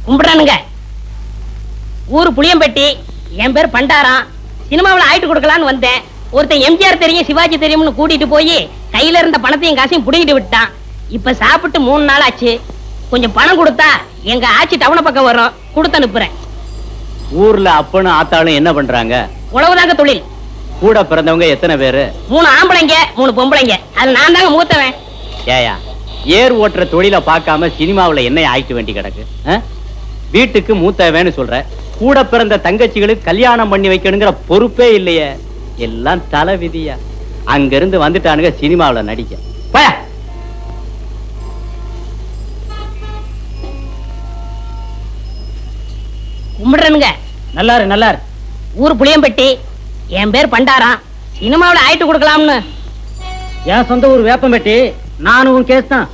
கும்பிடுறானுங்க. ஊரு புளியம்பட்டி, என் பேர் பண்டாரம். சினிமாவில் ஆயிட்டு கொடுக்கலான்னு வந்தேன். ஒருத்தன் எம்ஜிஆர் தெரியும் சிவாஜி தெரியும்னு கூட்டிட்டு போய் கையில இருந்த பணத்தையும் காசையும் புடிங்கிட்டு விட்டான். இப்ப சாப்பிட்டு 3 நாள் ஆச்சு. கொஞ்சம் பணம் கொடுத்தா எங்க ஆட்சி டவுன பக்கம் வரும், கொடுத்து அனுப்புறேன். ஊர்ல அப்பனும் ஆத்தாளும் என்ன பண்றாங்க? உழவுதாங்க தொழில். கூட பிறந்தவங்க எத்தனை பேரு? 3 ஆம்பளைங்க 3 பொம்பளைங்க. அது நான் தாங்க மூத்தவன். ஏயா ஏர் ஓட்டுற தொழில பார்க்காம சினிமாவுல என்ன ஆயிட்டு வேண்டி கிடக்கு? வீட்டுக்கு மூத்தவேன்னு சொல்ற, கூட பிறந்த தங்கச்சிகளுக்கு கல்யாணம் பண்ணி வைக்கணுங்கிற பொறுப்பே இல்லையே. எல்லாம் தலை விதியா. அங்க இருந்து வந்துட்டானுங்க சினிமாவுல நடிக்க. போயா. கும்பிடுறனுங்க. நல்லாரு நல்லாரு. ஊர் புளியம்பட்டி, என் பேர் பண்டாரம். சினிமாவில் ஆயிட்டு கொடுக்கலாம்னு. என் சொந்த ஊர் வேப்பம்பட்டி. நானும் உன் கேஸ் தான்.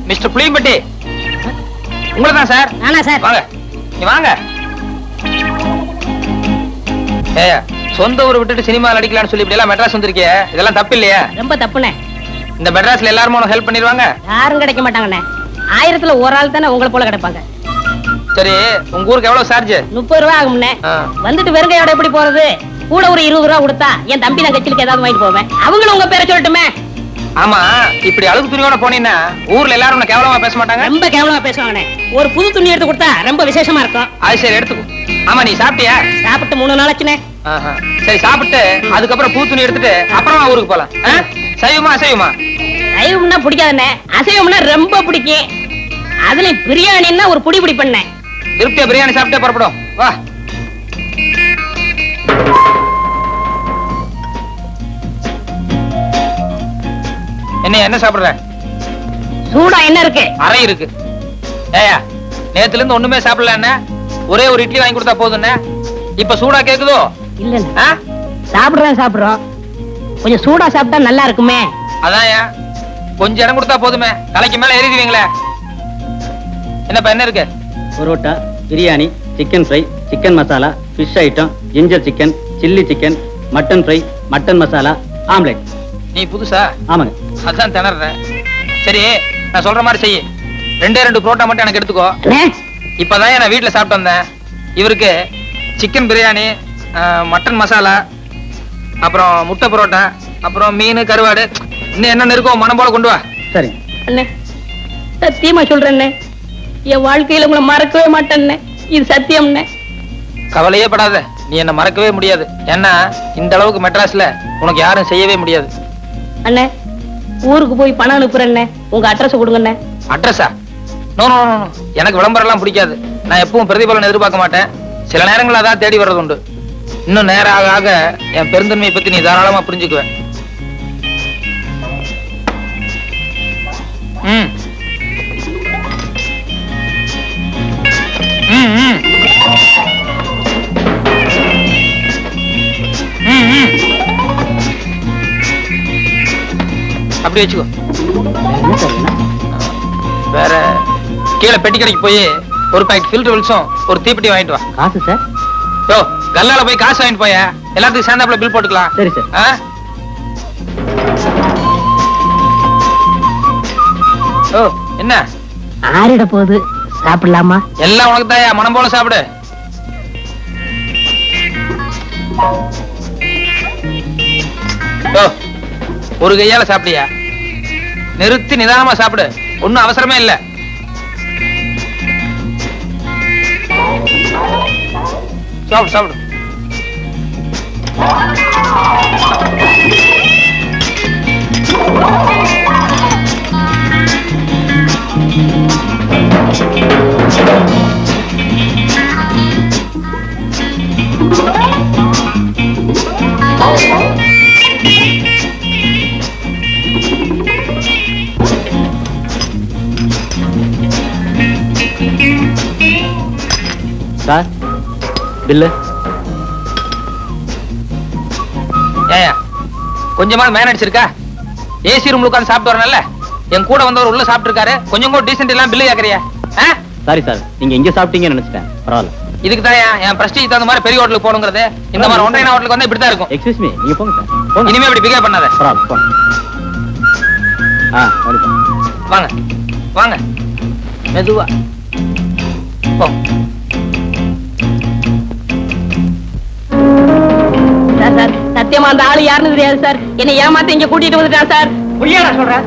மிஸ்டர் புளியம்பட்டி, உங்களை தான் சார். நானா சார்? வாங்க, நீ வாங்க. ஏயா, சொந்த ஊரை விட்டுட்டு சினிமாவில் அடிக்கலாம்னு சொல்லி இப்படி எல்லாம் மெட்ராஸ் வந்திருக்கிய, இதெல்லாம் தப்பு இல்லையா? ரொம்ப தப்புண்ணே. இந்த மெட்ராஸ்ல எல்லாரும் உனக்கு ஹெல்ப் பண்ணிடுவாங்க? யாரும் கிடைக்க மாட்டாங்கண்ணே. 1000த்துல ஒரு ஆள் தானே உங்களை போல கிடைப்பாங்க. சரி, உங்க ஊருக்கு எவ்வளவு சார்ஜ்? 30 ரூபா ஆகும்ண்ணே. வந்துட்டு வெறுங்கையோட எப்படி போறது? கூட ஒரு 20 ரூபா கொடுத்தா என் தம்பி தங்கச்சிலுக்கு ஏதாவது வாங்கிட்டு போவேன். அவங்களும் உங்க பேரை சொல்லட்டுமே. ஆமா, இப்படி அழுகு துணியோட போனீங்கன்னா ஊர்ல எல்லாரும் உன்னை கேவலமா பேச மாட்டாங்க? ரொம்ப கேவலமா பேசுவாங்கண்ணே. ஒரு புது துணி எடுத்து கொடுத்தா ரொம்ப விசேஷமா இருக்கும். அது சரி, எடுத்துக்கோ. ஆமா, நீ சாப்பிட்டியா? சாப்பிட்டு 3 நாள் ஆச்சுண்ணே. சரி, சாப்பிட்டு அதுக்கப்புறம் பூ துணி எடுத்துட்டு அப்புறமா ஊருக்கு போலாம். சைவமா அசைவமா? சைவம்னா பிடிக்காதுண்ணே, அசைவம்னா ரொம்ப பிடிக்கும். அதுல பிரியாணின்னா ஒரு புடி பண்ணேன். திருப்தியா பிரியாணி சாப்பிட்டே புறப்படும். வா. என்ன சாப்பிடுற? சூடா என்ன இருக்கு? அறை இருக்கு. ஏயா, நேத்துல இருந்து ஒண்ணுமே சாப்பிடல. என்ன ஒரே ஒரு இட்லி வாங்கி கொடுத்தா போதும். இப்ப சூடா கேக்குதோ? இல்ல, சாப்பிடுறோம். கொஞ்சம் சூடா சாப்பிட்டா நல்லா இருக்குமே. அதான் கொஞ்சம் இடம் கொடுத்தா போதுமே, தலைக்கு மேல ஏறிடுவீங்களே. என்னப்பா என்ன இருக்கு? Parotta, biryani, chicken fry, chicken masala, fish item, ginger chicken, chilli chicken, mutton fry, mutton masala, omelette. நீ புதுசா? ஆமாங்க. அதான் திணறேன். சரி, நான் சொல்ற மாதிரி செய்ய. 2 புரோட்டா மட்டும் எனக்கு எடுத்துக்கோ. இப்பதான் நான் வீட்டுல சாப்பிட்டு வந்தேன். இவருக்கு சிக்கன் பிரியாணி, மட்டன் மசாலா, அப்புறம் முட்டை புரோட்டா, அப்புறம் மீன், கருவாடு, இன்னும் என்ன இருக்கோ மனம் போல கொண்டு வா. சரி அண்ணே, சத்தியமா சொல்றேன், என் வாழ்க்கையில உங்களை மறக்கவே மாட்டேன்னு. இது சத்தியம்னே. கவலையே படாத, நீ என்ன மறக்கவே முடியாது. ஏன்னா இந்த அளவுக்கு மெட்ராஸ்ல உனக்கு யாரும் செய்யவே முடியாது. அண்ணே, ஊருக்கு போய் பணம் அனுப்புறேன்னே, உங்க அட்ரஸ் கொடுங்கண்ணே. அட்ரஸா? நோ நோ நோ, எனக்கு விளம்பரம் எல்லாம் பிடிக்காது. நான் எப்பவும் பிரதிபலன் எதிர்பார்க்க மாட்டேன். சில நேரங்கள் அதான் தேடி வர்றது உண்டு. இன்னும் நேரம் ஆக ஆக என் பெருந்தன்மையை பத்தி நீ தாராளமா புரிஞ்சுக்குவேன். அப்படி வச்சுக்கோ. வேற கீழே பெட்டி கடைக்கு போய் ஒரு பாக்கெட் ஃபில்டர் வில்ஸும் ஒரு தீப்பெட்டி வாங்கிட்டு வா. காசு சார்? யோ, கல்லால போய் காசு வாங்கிட்டு போய, எல்லாத்துக்கும் சேர்ந்தாப்புல பில் போட்டுக்கலாம். சரி சார். ஓ, என்ன ஆறிட போகுது, சாப்பிடலாமா? எல்லாம் உனக்கு தாயா, மனம் போல சாப்பிடு. ஒரு கையால சாப்பிடியா? நிறுத்தி நிதானமா சாப்பிடு, ஒன்னும் அவசரமே இல்ல. சாப்பிடு சாப்பிடு. Sir, bill. ஏயா, கொஞ்சமா மேனேஜ் இருக்கா? ஏசி ரூம்ல உட்கார்ந்து சாப்பிட்டு வரணும்ல. என் கூட வந்தவர் உள்ள சாப்பிட்டு இருக்காரு, கொஞ்சம் கூட டீசென்ட் எல்லாம் பில்லு கேக்குறியா? சாரி சார், நீங்க இங்க சாப்பிட்டீங்கன்னு நினைச்சிட்டேன். பரவாயில்ல. இதுக்கு தான் என் பிரஸ்டீஜ் தகுந்த மாதிரி பெரிய ஹோட்டலுக்கு போகணுங்கிறது. இந்த மாதிரி ஒன்றைய ஹோட்டலுக்கு வந்து இப்படிதான் இருக்கும். எக்ஸ்கியூஸ் மீ, நீங்க போங்க சார். போங்க. இனிமே இப்படி பிகேவ் பண்ணாத. பரவாயில்ல, போங்க. மறுபடியும். வாங்க வாங்க, மெதுவா போ. சார் சார் சத்தியமா அந்த ஆளு யாருன்னு தெரியாது சார். என்னை ஏமாத்த இங்க கூட்டிட்டு வந்துட்டான் சார். பொய்யாடா சொல்றேன்.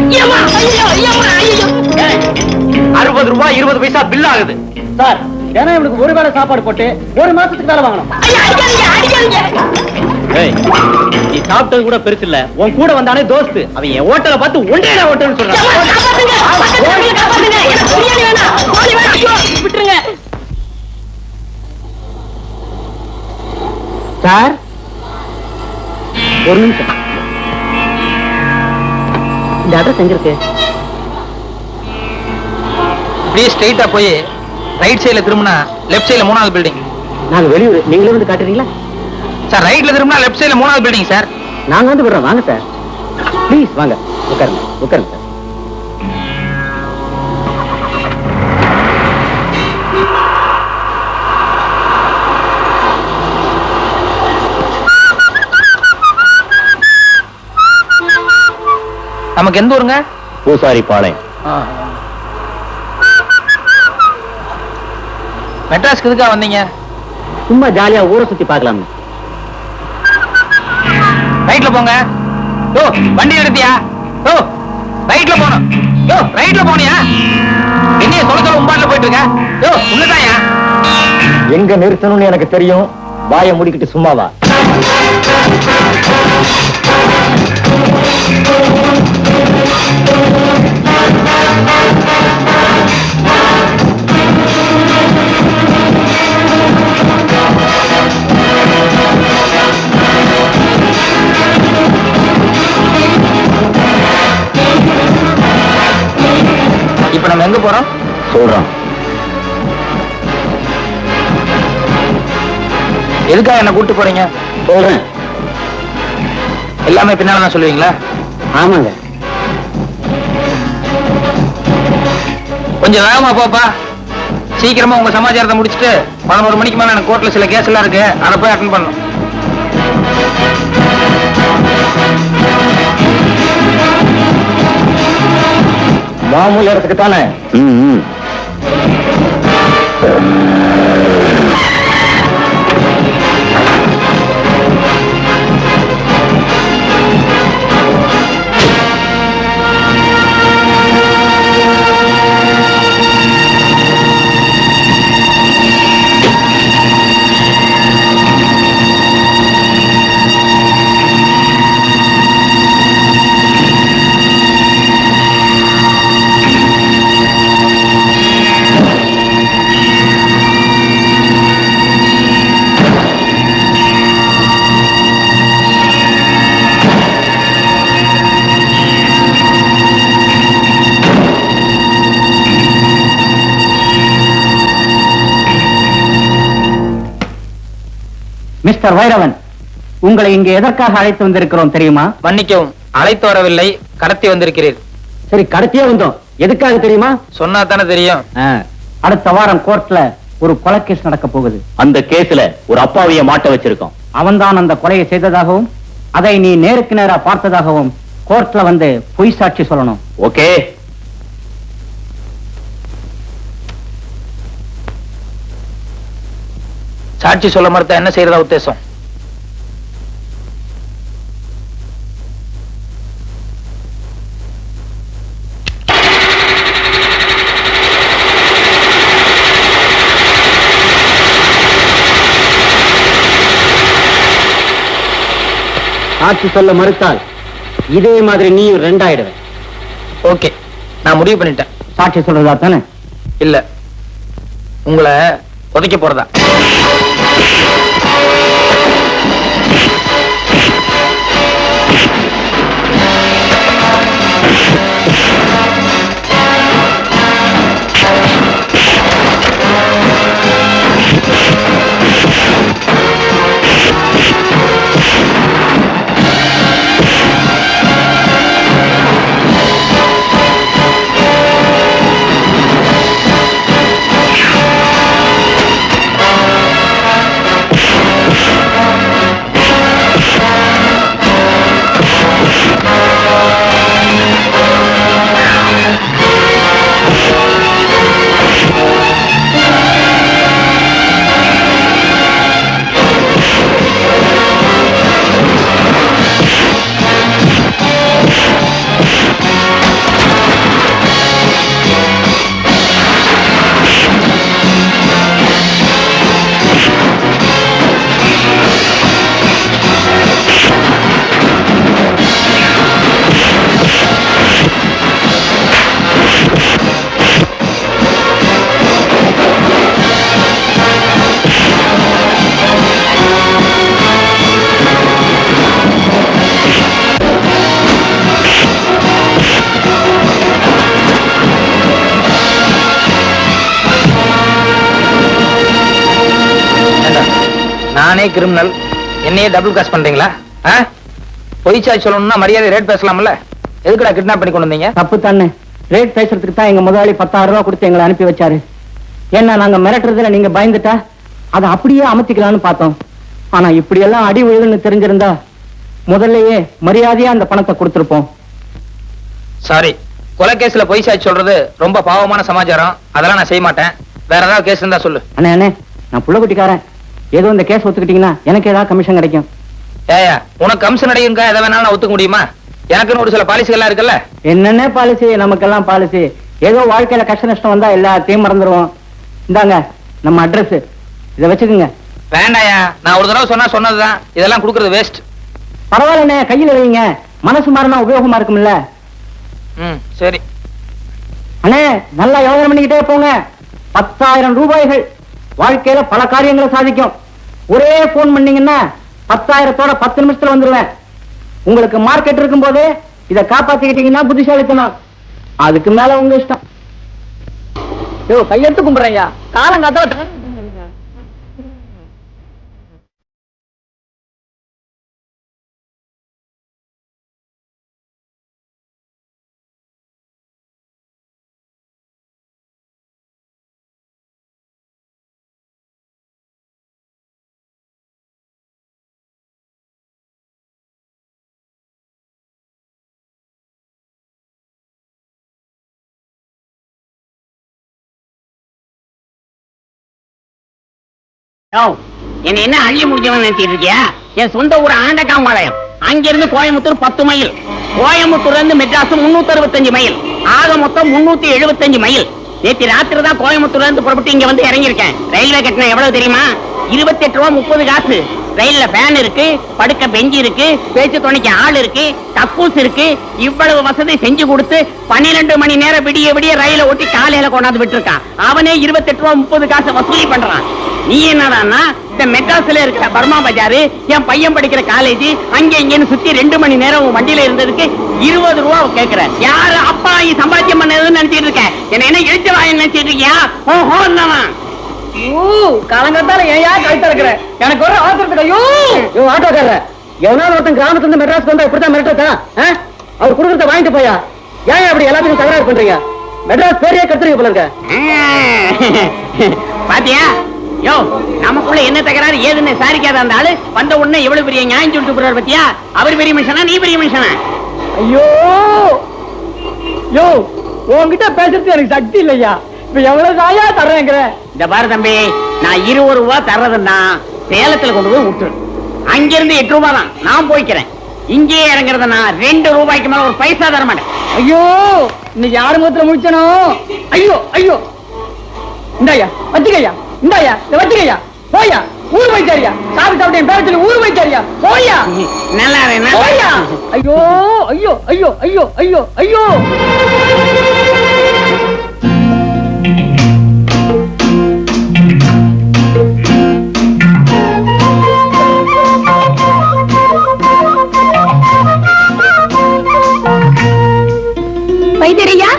ஐயம்மா, ஐயோ, ஐயம்மா, ஐயோ. 60 ரூபாய் 20 பைசா பில் ஆகுது சார். ஏன்னா இவனுக்கு ஒரு வேளை சாப்பாடு போட்டு ஒரு மாசத்துக்கு வேலை வாங்கணும். ஐயா, அடிக்காதீங்க, அடிக்காதீங்க. ஏய், நீ சாப்பிட்டது கூட பெருசு இல்ல. உன் கூட வந்தானே தோஸ்து, அவன் என் ஹோட்டலை பார்த்து ஒன்றே ஹோட்டல்னு சொல்றான். ஐயம்மா, காப்பாத்துங்க, பக்கத்துல காப்பாத்துங்க. எனக்கு பிரியாணி வேணாம், கோழி வேணாம். ஐயோ, விட்டுருங்க சார். ஒரு நிமிஷம். இந்த அட்ரஸ் எங்க இருக்கு? அப்படியே ஸ்ட்ரைட்டா போய் ரைட் சைடுல திரும்பினா லெஃப்ட் சைடுல 3வது பில்டிங். நாங்க வெளியூர், நீங்களே வந்து காட்டுறீங்களா? சார் ரைட்ல திரும்பினா லெஃப்ட் சைடுல 3வது பில்டிங் சார். நாங்க வந்து விடுறோம், வாங்க சார். ப்ளீஸ் வாங்க, உட்காருங்க உட்காருங்க சார். நமக்கு எந்த ஊருங்க? பூசாரி பாளையம். மெட்ராஸ்க்கு எதுக்கா வந்தீங்க? சும்மா ஜாலியா ஊரை சுத்தி பார்க்கலாம். ரைட்ல போங்க. யோ, வண்டி நிறுத்தியா? யோ, ரைட்ல போணும். யோ, ரைட்ல போனியா? என்னைய சொல்ல உம்பாட்ல போயிட்டு இருக்க? யோ, உள்ளதாயா? எங்க நிறுத்தணும்னு எனக்கு தெரியும். வாயை முடிக்கிட்டு சும்மாவா? இப்ப நம்ம எங்க போறோம்? சொல்றோம். எதுக்காக என்ன கூட்டு போறீங்க? சொல்றேன். எல்லாமே பின்னால தான் சொல்லுவீங்களா? ஆமாங்க. கொஞ்சம் வேகமா போப்பா. சீக்கிரமா உங்க சமாச்சாரத்தை முடிச்சுட்டு 11 மணிக்கு மேல எனக்கு கோர்ட்ல சில கேஸ் எல்லாம் இருக்கு, அதை போய் அட்டன் பண்ணணும். மாமூல் இடத்துக்கு தானே? மிஸ்டர் வைரவன், உங்களை இங்கே எதற்காக அழைத்து வந்திருக்கிறோம் தெரியுமா? மன்னிக்கவும், அழைத்து வரவில்லை, கடத்தி வந்திருக்கிறீர். சரி, கடத்தியே வந்தோம். எதுக்காக தெரியுமா? சொன்னா தானே தெரியும். அடுத்த வாரம் கோர்ட்ல ஒரு கொலை கேஸ் நடக்க போகுது. அந்த கேஸ்ல ஒரு அப்பாவிய மாட்ட வச்சிருக்கோம். அவன்தான் அந்த கொலையை செய்ததாகவும் அதை நீ நேருக்கு நேரா பார்த்ததாகவும் கோர்ட்ல வந்து பொய் சாட்சி சொல்லணும். ஓகே? சாட்சி சொல்ல மறுத்தா என்ன செய்யறதா உத்தேசம்? சாட்சி சொல்ல மறுத்தால் இதே மாதிரி நீயும் 2 ஆயிடுவ. ஓகே, நான் முடிவு பண்ணிட்டேன். சாட்சி சொல்றதா தானே? இல்ல, உங்களை உதைக்க போறதா. நானே கிரிமினல், என்னையே டபுள் காஸ் பண்றீங்களா? பொய் சாட்சி சொல்லணும்னா மரியாதை ரேட் பேசலாம்ல? எதுக்குடா கிட்னாப் பண்ணி கொண்டு வந்தீங்க? தப்பு தானே. ரேட் பேசுறதுக்கு தான் எங்க முதலாளி 10,000 ரூபாய் கொடுத்து எங்களை அனுப்பி வச்சாரு. ஏன்னா நாங்க மிரட்டுறதுல நீங்க பயந்துட்டா அதை அப்படியே அமர்த்திக்கலாம்னு பார்த்தோம். ஆனா இப்படி எல்லாம் அடி விழுதுன்னு தெரிஞ்சிருந்தா முதல்லயே மரியாதையா அந்த பணத்தை கொடுத்திருப்போம். சாரி, கொலை கேஸ்ல பொய் சாட்சி சொல்றது ரொம்ப பாவமான சமாச்சாரம். அதெல்லாம் நான் செய்ய மாட்டேன். வேற ஏதாவது கேஸ் இருந்தா சொல்லு. அண்ணே அண்ணே, நான் புள்ளக்குட்டிக்காரன். ஏதோ இந்த கேஸ் ஒத்துக்கிட்டீங்கன்னா எனக்கு ஏதாவது கமிஷன் கிடைக்கும். ஏயா, உனக்கு கமிஷன் அடையுங்க, எதை வேணாலும் நான் ஒத்துக்க முடியுமா? எனக்குன்னு ஒரு சில பாலிசிகள்லாம் இருக்குல்ல. என்னென்ன பாலிசி? நமக்கெல்லாம் பாலிசி. ஏதோ வாழ்க்கையில கஷ்ட நஷ்டம் வந்தா எல்லாத்தையும் மறந்துடுவோம். இந்தாங்க நம்ம அட்ரஸ், இதை வச்சுக்கோங்க. வேண்டாயா, நான் ஒரு தடவை சொன்னா சொன்னதுதான். இதெல்லாம் கொடுக்கறது வேஸ்ட். பரவாயில்லண்ணே, கையில வைங்க. மனசு மாறினா உபயோகமா இருக்கும்ல. சரி அண்ணே, நல்லா யோசனை பண்ணிக்கிட்டே போங்க. 10,000 ரூபாய்கள் வாழ்க்கையில பல காரியங்களை சாதிக்கும். ஒரே போன் பண்ணீங்கன்னா 10,000தோட 10 நிமிஷத்துல வந்துருவேன். உங்களுக்கு மார்க்கெட் இருக்கும் போது இதை காப்பாத்திக்கிட்டீங்கன்னா புத்திசாலித்தனம். அதுக்கு மேல உங்க இஷ்டம். யோ, கையெடுத்து கும்பிடுறேன். காலங்காத்தா என்ன என்ன அள்ளி முடிஞ்சவன் நினைச்சிட்டு இருக்கியா? என் சொந்த ஊர் ஆண்டகாம்பாளையம். அங்கிருந்து கோயம்புத்தூர் 10 மைல். கோயம்புத்தூர்ல இருந்து மெட்ராஸ் 365 மைல். ஆக மொத்தம் 375 மைல். நேற்று ராத்திரி தான் கோயம்புத்தூர்ல இருந்து புறப்பட்டு இங்க வந்து இறங்கியிருக்கேன். ரயில்வே கட்டணம் எவ்வளவு தெரியுமா? 28 ரூபா 30 காசு. ரயில்ல ஃபேன் இருக்கு, படுக்க பெஞ்சு இருக்கு, பேச்சு துணைக்கு ஆள் இருக்கு, கக்கூஸ் இருக்கு. இவ்வளவு வசதி செஞ்சு கொடுத்து 12 மணி நேரம் விடிய விடிய ரயில ஓட்டி காலையில கொண்டாந்து விட்டுருக்கான். அவனே 28 ரூபா 30 காசு வசூலி பண்றான். நீ என்னடான்னா இந்த மெட்ராஸ்ல இருக்கிற பர்மா பஜாரு, என் பையன் படிக்கிற காலேஜ், அங்க இங்கன்னு சுத்தி 2 மணி நேரம் உன் வண்டியில இருந்ததுக்கு 20 ரூபா கேக்குற. யாரு அப்பா சம்பாத்தியம் பண்ணதுன்னு நினைச்சிட்டு இருக்க? என்ன இழுத்து வாங்க நினைச்சிட்டு இருக்கியா? ஓஹோ, காலங்கத்தால ஏயா கழுத்த இருக்கிற? எனக்கு ஒரு ஆத்திரத்துக்கு ஐயோ ஆட்டோக்கார எவனால ஒருத்தன் கிராமத்துல இருந்து மெட்ராஸ்க்கு வந்தா இப்படித்தான் மிரட்டா? அவர் குடுக்கறத வாங்கிட்டு போயா? ஏன் அப்படி எல்லாத்துக்கும் தகராறு பண்றீங்க? மெட்ராஸ் பேரையே கத்துறீங்க போல இருக்க. பாத்தியா? யோ, நமக்குள்ள என்ன தகராறு ஏதுன்னு சாரிக்காத அந்த ஆளு வந்த உடனே எவ்வளவு பெரிய நியாயம் சொல்லிட்டு போறாரு பத்தியா? அவர் பெரிய மனுஷனா, நீ பெரிய மனுஷனா? ஐயோ யோ, உன்கிட்ட பேசுறது எனக்கு சக்தி இல்லையா. இப்ப எவ்வளவு காயா தர்றேங்கிற? இந்த பாரு தம்பி, நான் 20 ரூபா தர்றதுன்னா சேலத்துல கொண்டு போய் விட்டுரு. அங்கிருந்து 8 ரூபா தான் நான் போய்க்கிறேன். இங்கே இறங்குறதுன்னா 2 ரூபாய்க்கு மேல ஒரு பைசா தர மாட்டேன். ஐயோ, இன்னைக்கு யாரு முகத்துல முடிச்சனோ? ஐயோ ஐயோ, இந்தாயா வச்சுக்கையா, இந்தாயா வச்சுக்கையா, போயா ஊர் வைத்தாரியா, சாப்பிட்டு சாப்பிட்டு என் பேர சொல்லி ஊர் வைத்தாரியா, போயா நல்லா போயா. ஐயோ ஐயோ ஐயோ ஐயோ ஐயோ ஐயோ. வைத்தியரையா,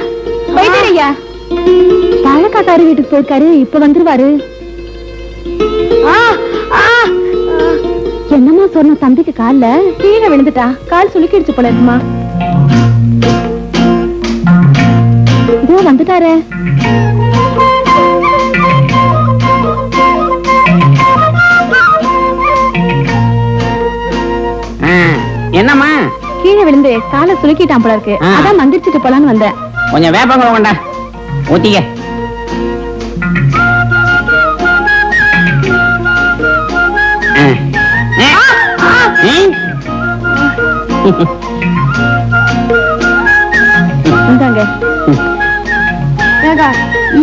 வைத்தியரையா, பாலக்காக்காரு வீட்டுக்கு போயிருக்காரு, இப்ப வந்துருவாரு. என்னம்மா சொன்ன? தம்பிக்கு கால்ல கீழே விழுந்துட்டா, கால் சுளுக்கிடுச்சு போல இருக்குமா. இதோ வந்துட்டாரு. என்னம்மா? கீழே விழுந்து காலை சுளுக்கிட்டான் போல இருக்கு. அதான் மந்திரிச்சுட்டு போலான்னு வந்தேன். கொஞ்சம் வேப்பங்க கொண்டா ஊத்திக்க.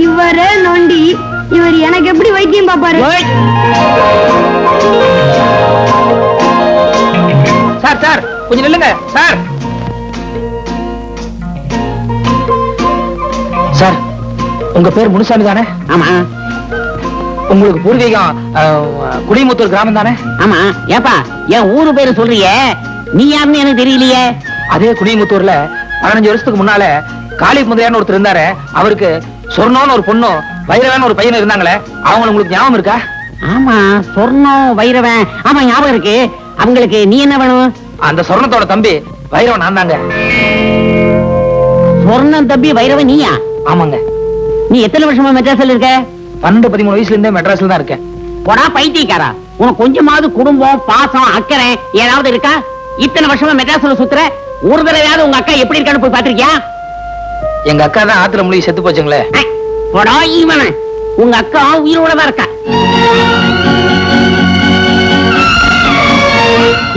இவரே நொண்டி, இவர் எனக்கு எப்படி வைத்தியம் பாப்பாரு? சார் சார் கொஞ்சம் நில்லுங்க சார். சார், உங்க பேர் முனுசாமி தானே? ஆமா. உங்களுக்கு பூர்வீகம் குடிமுத்தூர் கிராமம் தானே? ஆமா. ஏப்பா, என் ஊரு பேரு சொல்றிய, நீ யாருன்னு எனக்கு தெரியலையே. அதே குடிமுத்தூர்ல 15 வருஷத்துக்கு முன்னால காளி முதலியார்னு ஒருத்தர் இருந்தாரு. அவருக்கு சொர்ணோன்னு ஒரு பொண்ணும் வைரவான்னு ஒரு பையனும் இருந்தாங்களே, அவங்க உங்களுக்கு ஞாபகம் இருக்கா? ஆமா சொர்ணம் வைரவன், ஆமா ஞாபகம் இருக்கு. அவங்களுக்கு நீ என்ன வேணும்? அந்த சொர்ணத்தோட தம்பி வைரவன் நான் தாங்க. சொர்ணம் தம்பி வைரவன் நீயா? ஆமாங்க. நீ எத்தனை வருஷமா மெட்ராஸ்ல இருக்க? 12-13 வயசுல இருந்தே மெட்ராஸ்ல தான் இருக்கேன். போடா பைத்தியக்காரா, உனக்கு கொஞ்சமாவது குடும்பம் பாசம் அக்கறை ஏதாவது இருக்கா? இத்தனை வருஷமா மெட்ராஸ்ல சுத்துற, ஒரு தடவையாவது உங்க அக்கா எப்படி இருக்கான்னு போய் பாத்திருக்கியா? எங்க அக்கா தான் ஆத்துல முழுகி செத்து போச்சுங்களே. போடா இவன, உங்க அக்கா உயிரோட தான் இருக்கா.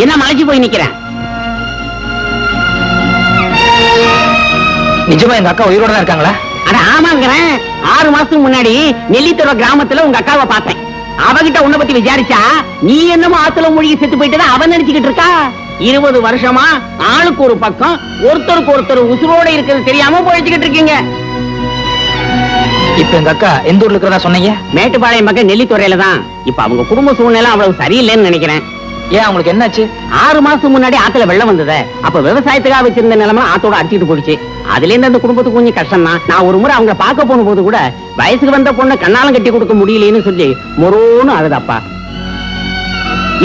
என்ன மலைச்சு போய் நிக்கிறேன்? நிஜமா எங்க அக்கா உயிரோட தான் இருக்காங்களா? அட ஆமாங்கிறேன். 6 மாசத்துக்கு முன்னாடி நெல்லித்துறை கிராமத்துல உங்க அக்காவை பார்த்தேன். அவகிட்ட உன்னை பத்தி விசாரிச்சா நீ என்னமோ ஆத்துல மூழ்கி செத்து போயிட்டு அவன் நினைச்சுக்கிட்டு இருக்கா. 20 வருஷமா ஆளுக்கு ஒரு பக்கம், ஒருத்தருக்கு ஒருத்தர் உசுரோட இருக்கிறது தெரியாம போயிச்சுக்கிட்டு இருக்கீங்க. இப்ப எங்க அக்கா எந்த ஊர்ல இருக்கிறதா சொன்னீங்க? மேட்டுப்பாளையம் பக்கம் நெல்லித்துறையில தான். இப்ப அவங்க குடும்ப சூழ்நிலை அவ்வளவு சரியில்லைன்னு நினைக்கிறேன். ஏன் அவங்களுக்கு என்னாச்சு? 6 மாசத்துக்கு முன்னாடி ஆத்துல வெள்ளம் வந்தது. அப்ப விவசாயத்துக்காக வச்சிருந்த நிலைமை ஆத்தோட அடிச்சுட்டு போயிடுச்சு. அதுல இருந்து அந்த குடும்பத்துக்கு கொஞ்சம் கஷ்டம் தான். நான் ஒரு முறை அவங்க பார்க்க போன போது கூட வயசுக்கு வந்த பொண்ணை கண்ணாலம் கட்டி கொடுக்க முடியலன்னு சொல்லி மொரோன்னு அழுதப்பா.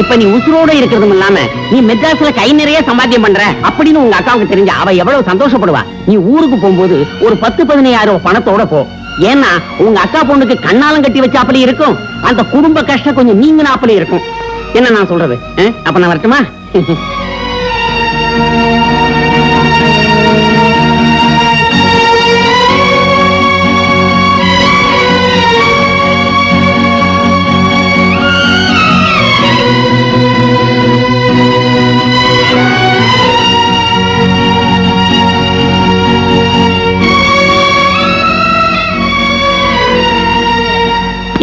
இப்ப நீ உசுரோட இருக்கிறதும் இல்லாம நீ மெட்ராஸ்ல கை நிறைய சம்பாத்தியம் பண்ற அப்படின்னு உங்க அக்காவுக்கு தெரிஞ்ச அவ எவ்வளவு சந்தோஷப்படுவா. நீ ஊருக்கு போகும்போது ஒரு 10-15 பணத்தோட போ. ஏன்னா உங்க அக்கா பொண்ணுக்கு கண்ணாலம் கட்டி வச்ச அப்படி இருக்கும், அந்த குடும்ப கஷ்டம் கொஞ்சம் நீங்கினா அப்படி இருக்கும். என்ன நான் சொல்றது? அப்ப நான் வரட்டுமா?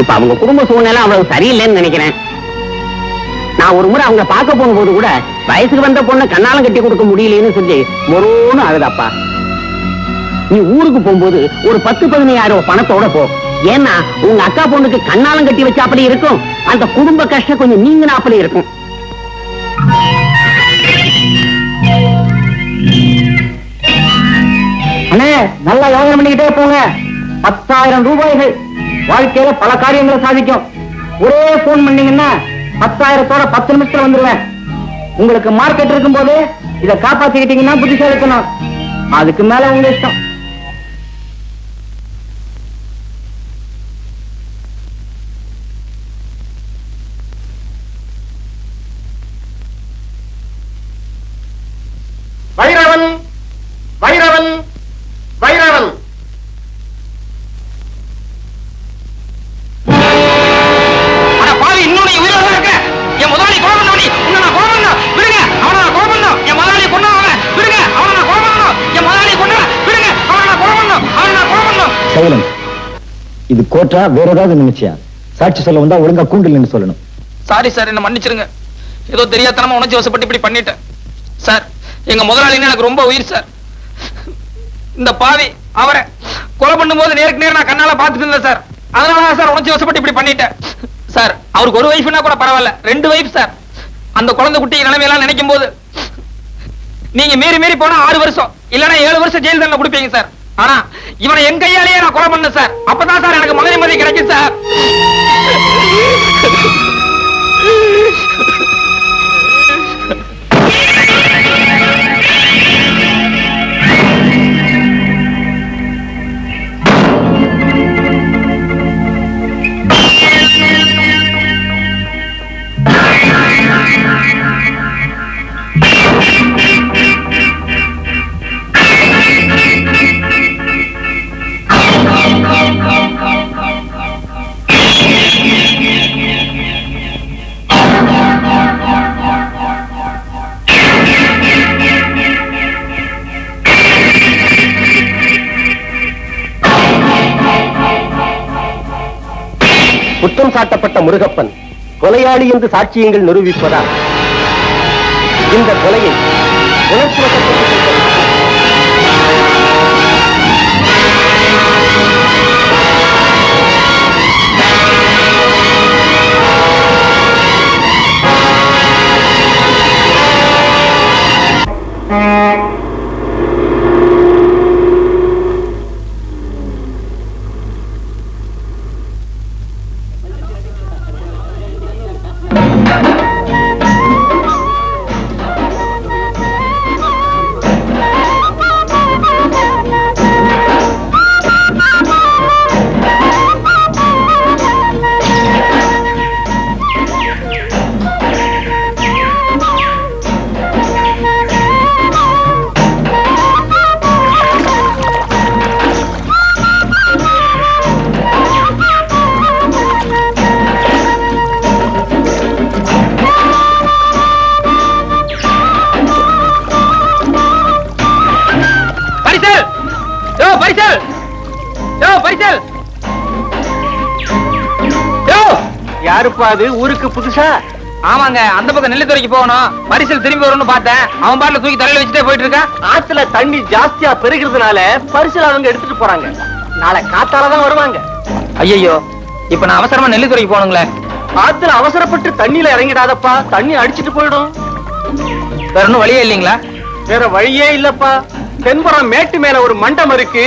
இப்ப அவங்க குடும்ப சூழ்நிலை அவ்வளவு சரியில்லைன்னு நினைக்கிறேன். நான் ஒரு முறை அவங்க பார்க்க போகும்போது கூட வயசுக்கு வந்த பொண்ணை கண்ணாலம் கட்டி கொடுக்க முடியலன்னு சொல்லி மொரோன்னு அழுதப்பா. நீ ஊருக்கு போகும்போது ஒரு 10-15 பணத்தோட போ. ஏன்னா உங்க அக்கா பொண்ணுக்கு கண்ணாலம் கட்டி வச்ச அப்படி இருக்கும், அந்த குடும்ப கஷ்டம் கொஞ்சம் நீங்கினா அப்படி இருக்கும். அண்ணே நல்லா யோசனை பண்ணிக்கிட்டே போங்க. 10,000 ரூபாய்கள் வாழ்க்கையில பல காரியங்களை சாதிக்கும். ஒரே போன் பண்ணீங்கன்னா 10,000-தோட 10 நிமிஷத்துல வந்துருவேன். உங்களுக்கு மார்க்கெட் இருக்கும் போது இதை காப்பாத்திக்கிட்டீங்கன்னா புத்திசாலி இருக்கணும். அதுக்கு மேல உங்க இஷ்டம். வைரவன், வைரவன், வைரவன். இன்னொன்னு உயிரோட இருக்க என் முதலாளி கோபம் உன்னை நான் கோபம் விடுங்க. அவனை நான் கோபம் என் முதலாளி கொண்டா விடுங்க. அவனை நான் கோபம் என் முதலாளி கொண்டா விடுங்க. அவனை நான் கோபம் அவனை நான் கோபம். சைலன், இது கோட்டா வேற ஏதாவது நினைச்சியா? சாட்சி சொல்ல வந்தா ஒழுங்கா கூண்டில் சொல்லணும். சாரி சார், என்ன மன்னிச்சிருங்க. ஏதோ தெரியாதனமா உணர்ச்சி வசப்பட்டு இப்படி பண்ணிட்டேன் சார். எங்க முதலாளின்னு எனக்கு ரொம்ப உயிர் சார். இந்த பாவி அவரை கொலை பண்ணும் போது நேருக்கு நேரம் நான் கண்ணால பாத்துட்டு இருந்தேன் சார். அதனால சார் உணர்ச்சி வசப்பட்டு இப்படி பண்ணிட்டேன் சார். அவருக்கு ஒரு வைஃப்னா கூட பரவாயில்ல, 2 வைஃப் சார். அந்த குழந்தை குட்டி நிலைமையெல்லாம் நினைக்கும் போது நீங்க மீறி போனா 6 வருஷம் இல்லன்னா 7 வருஷம் ஜெயில் தண்டனை கொடுப்பீங்க சார். ஆனா இவனை என் கையாலேயே நான் கொலை பண்ணேன் சார். அப்பதான் சார் எனக்கு மன நிம்மதி கிடைக்கும் சார். குற்றம் சாட்டப்பட்ட முருகப்பன் கொலையாளி என்று சாட்சியங்கள் நிரூபிப்பதால் இந்த கொலையை உணர்ச்சி வசப்பட்டு யாருப்பா அது ஊருக்கு புதுசா? ஆமாங்க, அந்த பக்கம் நெல்லித்துறைக்கு போகணும், பரிசல் திரும்பி வரும்னு பார்த்தேன். அவன் பாட்டுல தூக்கி தலையில வச்சுட்டே போயிட்டு இருக்கான். ஆத்துல தண்ணி ஜாஸ்தியா பெருகிறதுனால பரிசல் அவங்க எடுத்துட்டு போறாங்க. நாளை காத்தாலதான் வருவாங்க. ஐயோ, இப்ப நான் அவசரமா நெல்லித்துறைக்கு போகணுங்களே. ஆத்துல அவசரப்பட்டு தண்ணியில இறங்கிடாதப்பா, தண்ணி அடிச்சிட்டு போயிடும். வேற ஒன்னும் வழியே இல்லைங்களா? வேற வழியே இல்லப்பா. தென்புறம் மேட்டு மேல ஒரு மண்டபம் இருக்கு.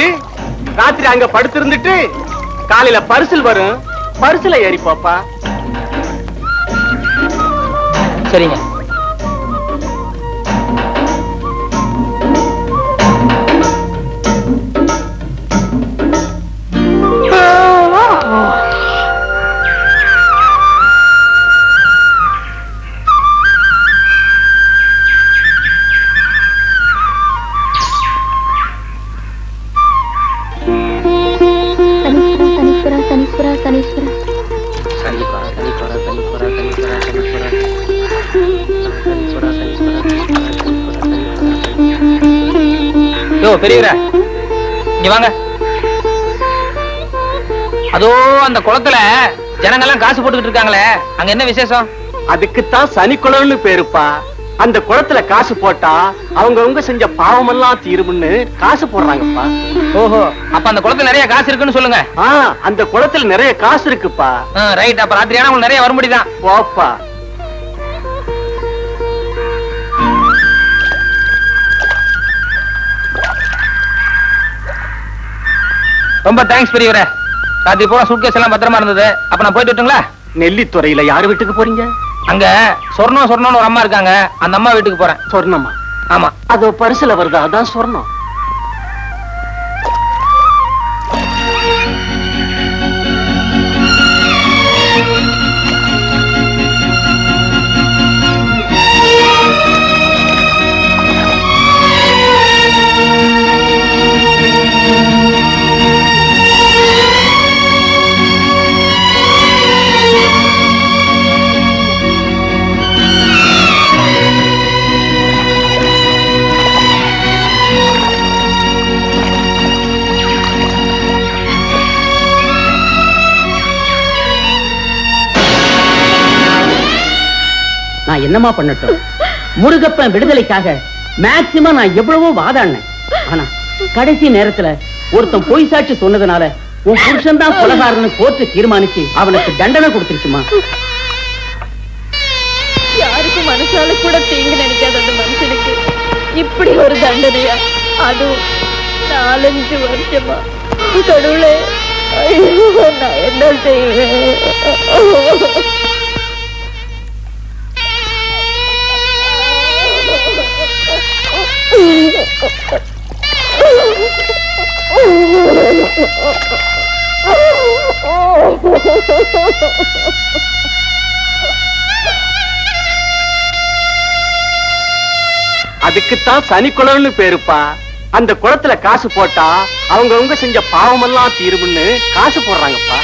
ராத்திரி அங்க படுத்திருந்துட்டு காலையில பரிசல் வரும், பரிசல ஏறிப்பாப்பா. சரிங்க. சனீஸ்வரா சனீஸ்வரா யோ பெரியவரே, இங்க வாங்க. அதோ அந்த குளத்துல ஜனங்கெல்லாம் காசு போட்டுக்கிட்டு இருக்காங்களே, அங்க என்ன விசேஷம்? அதுக்குத்தான் சனிக்குளம்னு பேருப்பா. அந்த குளத்துல காசு போட்டா அவங்க செஞ்ச பாவமெல்லாம் தீரும்னு காசு போடுறாங்கப்பா. ஓஹோ, அப்ப அந்த குளத்துல நிறைய காசு இருக்குன்னு சொல்லுங்க. அந்த குளத்துல நிறைய காசு இருக்குப்பா. ரைட், அப்ப ராத்திரியான உங்களுக்கு நிறைய வர முடியுதான். போப்பா. ரொம்ப தேங்க்ஸ் பெரியவரே. ராத்திரி பூரா சூட்கேஸ் எல்லாம் பத்திரமா இருந்தது. அப்ப நான் போயிட்டு வரட்டுங்களா? நெல்லித்துறையில யார் வீட்டுக்கு போறீங்க? அங்க சொர்ணம்னு ஒரு அம்மா இருக்காங்க, அந்த அம்மா வீட்டுக்கு போறேன். சொர்ணமா? ஆமா. அது பரிசுல வருதா? அதான் சொர்ணம். நான் என்னமா பண்ணட்டும்? முருகப்பன் விடுதலைக்காக மேக்சிமம் நான் எவ்வளவோ வாதாடினேன். ஆனா கடைசி நேரத்துல ஒருத்தன் பொய் சாட்சி சொன்னதுனால உன் புருஷன் தான் கொலைகாரன்னு கோர்ட்டு தீர்மானிச்சு அவனுக்கு தண்டனை கொடுத்துருச்சுமா. யாருக்கும் மனசால கூட தீங்கு நினைக்காத அந்த மனுஷனுக்கு இப்படி ஒரு தண்டனையா? அதுவும் 4-5 வருஷமா? கடவுளே, ஐயோ, நான் என்ன செய்வேன்? அதுக்குத்தான் சனிக்குளம்னு பேருப்பா. அந்த குளத்துல காசு போட்டா அவங்க செஞ்ச பாவமெல்லாம் தீரும்னு காசு போடுறாங்கப்பா.